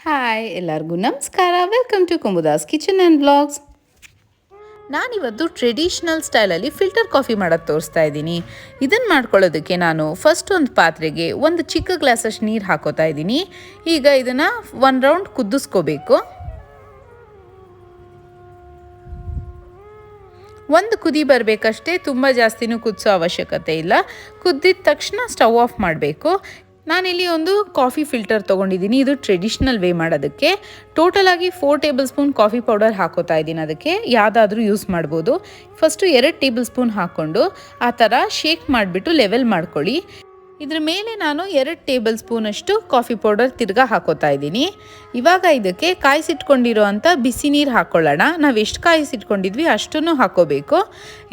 Hi ಎಲ್ಲರಿಗೂ ನಮಸ್ಕಾರ. Welcome to Kumuda's kitchen and blogs. ನಾನಿವತ್ತು ಟ್ರೆಡಿಷ್ನಲ್ ಸ್ಟೈಲಲ್ಲಿ ಫಿಲ್ಟರ್ ಕಾಫಿ ಮಾಡೋದು ತೋರಿಸ್ತಾ ಇದ್ದೀನಿ. ಇದನ್ನು ಮಾಡ್ಕೊಳ್ಳೋದಕ್ಕೆ ನಾನು ಫಸ್ಟ್ ಒಂದು ಪಾತ್ರೆಗೆ ಒಂದು ಚಿಕ್ಕ ಗ್ಲಾಸಷ್ಟು ನೀರು ಹಾಕೋತಾ ಇದ್ದೀನಿ. ಈಗ ಇದನ್ನು 1 ರೌಂಡ್ ಕುದಿಸ್ಕೋಬೇಕು. ಒಂದು ಕುದಿ ಬರಬೇಕಷ್ಟೇ, ತುಂಬ ಜಾಸ್ತಿನೂ ಕುದಿಸೋ ಅವಶ್ಯಕತೆ ಇಲ್ಲ. ಕುದ್ದಿದ ತಕ್ಷಣ ಸ್ಟವ್ ಆಫ್ ಮಾಡಬೇಕು. ನಾನಿಲ್ಲಿ ಒಂದು ಕಾಫಿ ಫಿಲ್ಟರ್ ತೊಗೊಂಡಿದ್ದೀನಿ. ಇದು ಟ್ರೆಡಿಷ್ನಲ್ ವೇ ಮಾಡೋದಕ್ಕೆ. ಟೋಟಲಾಗಿ 4 ಟೇಬಲ್ ಸ್ಪೂನ್ ಕಾಫಿ ಪೌಡರ್ ಹಾಕೋತಾ ಇದ್ದೀನಿ. ಅದಕ್ಕೆ ಯಾವುದಾದ್ರೂ ಯೂಸ್ ಮಾಡ್ಬೋದು. ಫಸ್ಟು 2 ಟೇಬಲ್ ಸ್ಪೂನ್ ಹಾಕ್ಕೊಂಡು ಆ ಥರ ಶೇಕ್ ಮಾಡಿಬಿಟ್ಟು ಲೆವೆಲ್ ಮಾಡ್ಕೊಳ್ಳಿ. ಇದ್ರ ಮೇಲೆ ನಾನು 2 ಟೇಬಲ್ ಸ್ಪೂನಷ್ಟು ಕಾಫಿ ಪೌಡರ್ ತಿರ್ಗಾ ಹಾಕೋತಾ ಇದ್ದೀನಿ. ಇವಾಗ ಇದಕ್ಕೆ ಕಾಯಿಸಿಟ್ಕೊಂಡಿರೋ ಅಂಥ ಬಿಸಿ ನೀರು ಹಾಕ್ಕೊಳ್ಳೋಣ. ನಾವು ಎಷ್ಟು ಕಾಯಿಸಿಟ್ಕೊಂಡಿದ್ವಿ ಅಷ್ಟನ್ನು ಹಾಕೋಬೇಕು.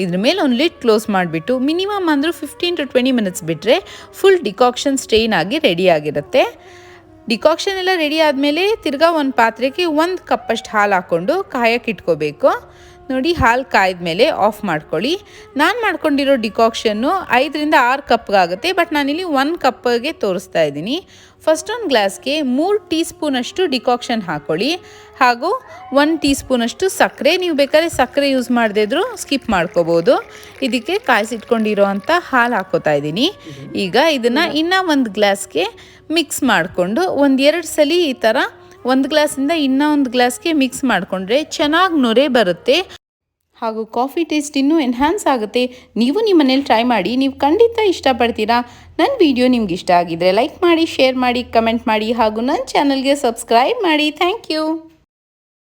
ಇದ್ರ ಮೇಲೆ ಒಂದು ಲಿಡ್ ಕ್ಲೋಸ್ ಮಾಡಿಬಿಟ್ಟು ಮಿನಿಮಮ್ ಅಂದರೂ 15 to 20 ಮಿನಿಟ್ಸ್ ಬಿಟ್ಟರೆ ಫುಲ್ ಡಿಕಾಕ್ಷನ್ ಸ್ಟ್ರೈನ್ ಆಗಿ ರೆಡಿಯಾಗಿರುತ್ತೆ. ಡಿಕಾಕ್ಷನ್ ಎಲ್ಲ ರೆಡಿ ಆದಮೇಲೆ ತಿರ್ಗಾ ಒಂದು ಪಾತ್ರೆಗೆ 1 ಕಪ್ಪಷ್ಟು ಹಾಲು ಹಾಕ್ಕೊಂಡು ಕಾಯಕ್ಕೆ ಇಟ್ಕೋಬೇಕು. ನೋಡಿ, ಹಾಲು ಕಾಯ್ದ ಮೇಲೆ ಆಫ್ ಮಾಡ್ಕೊಳ್ಳಿ. ನಾನು ಮಾಡ್ಕೊಂಡಿರೋ ಡಿಕಾಕ್ಷನ್ನು 5 ರಿಂದ 6 ಕಪ್ಗಾಗುತ್ತೆ. ಬಟ್ ನಾನಿಲ್ಲಿ 1 ಕಪ್ಗೆ ತೋರಿಸ್ತಾ ಇದ್ದೀನಿ. ಫಸ್ಟ್ ಒಂದು ಗ್ಲಾಸ್ಗೆ 3 ಟೀ ಸ್ಪೂನಷ್ಟು ಡಿಕಾಕ್ಷನ್ ಹಾಕ್ಕೊಳ್ಳಿ. ಹಾಗೂ 1 ಟೀ ಸ್ಪೂನಷ್ಟು ಸಕ್ಕರೆ. ನೀವು ಬೇಕಾದ್ರೆ ಸಕ್ಕರೆ ಯೂಸ್ ಮಾಡದೇ ಇದ್ರೂ ಸ್ಕಿಪ್ ಮಾಡ್ಕೋಬೋದು. ಇದಕ್ಕೆ ಕಾಯಿಸಿಟ್ಕೊಂಡಿರೋ ಅಂಥ ಹಾಲು ಹಾಕ್ಕೋತಾ ಇದ್ದೀನಿ. ಈಗ ಇದನ್ನು ಇನ್ನೂ ಒಂದು ಗ್ಲಾಸ್ಗೆ ಮಿಕ್ಸ್ ಮಾಡಿಕೊಂಡು 1-2 ಸಲ ಈ ಥರ ಒಂದು ಗ್ಲಾಸಿಂದ ಇನ್ನೂ ಒಂದು ಗ್ಲಾಸ್ಗೆ ಮಿಕ್ಸ್ ಮಾಡಿಕೊಂಡ್ರೆ ಚೆನ್ನಾಗಿ ನೊರೆ ಬರುತ್ತೆ. ಹಾಗೂ ಕಾಫಿ ಟೇಸ್ಟ್ ಇನ್ನೂ ಎನ್ಹ್ಯಾನ್ಸ್ ಆಗುತ್ತೆ. ನೀವು ನಿಮ್ಮ ಮನೇಲಿ ಟ್ರೈ ಮಾಡಿ. ನೀವು ಖಂಡಿತ ಇಷ್ಟಪಡ್ತೀರಾ. ನನ್ನ ವಿಡಿಯೋ ನಿಮ್ಗೆ ಇಷ್ಟ ಆಗಿದ್ರೆ ಲೈಕ್ ಮಾಡಿ, ಶೇರ್ ಮಾಡಿ, ಕಮೆಂಟ್ ಮಾಡಿ ಹಾಗೂ ನನ್ನ ಚಾನಲ್ಗೆ ಸಬ್ಸ್ಕ್ರೈಬ್ ಮಾಡಿ. Thank you.